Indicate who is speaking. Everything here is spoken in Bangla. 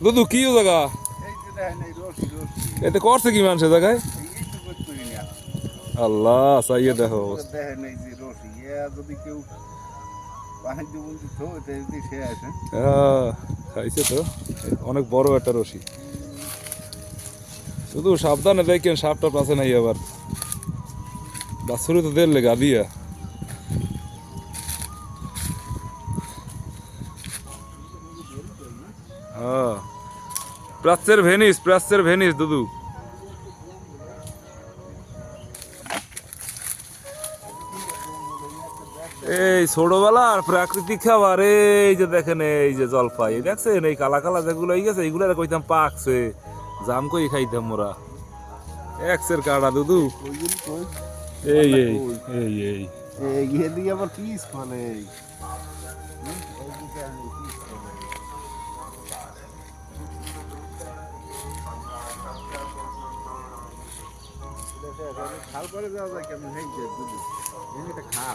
Speaker 1: দুদু কি ও জায়গা এতে করছে কি মানুষের জায়গায় আল্লাহ চাইয়ে দেখো
Speaker 2: যদি কেউ বাণিজ্য বন্ধু তো যদি সে আসে
Speaker 1: খাইছে তো অনেক বড় একটা রশি শুধু সাবধানে দেখেন সাপটা পাশে নাই আবার বাছুরি তো দেড় লেগা দিয়া প্রাচ্যের ভেনিস দুদু এই ছোটবেলার প্রাকৃতিক খাবার এই যে দেখেন এই যে জলপাই দেখছেন এই কালা কালা যেগুলো এই গেছে এইগুলো কইতাম পাকছে জাম কই খাইতাম মোরা এক্সের কাটা দুদু এই এই এই এই
Speaker 2: এগিয়ে দিয়ে আবার পিস ফলে খাল করে যাওয়া যায় কেমন হয়েছে দুধ এটা খাওয়া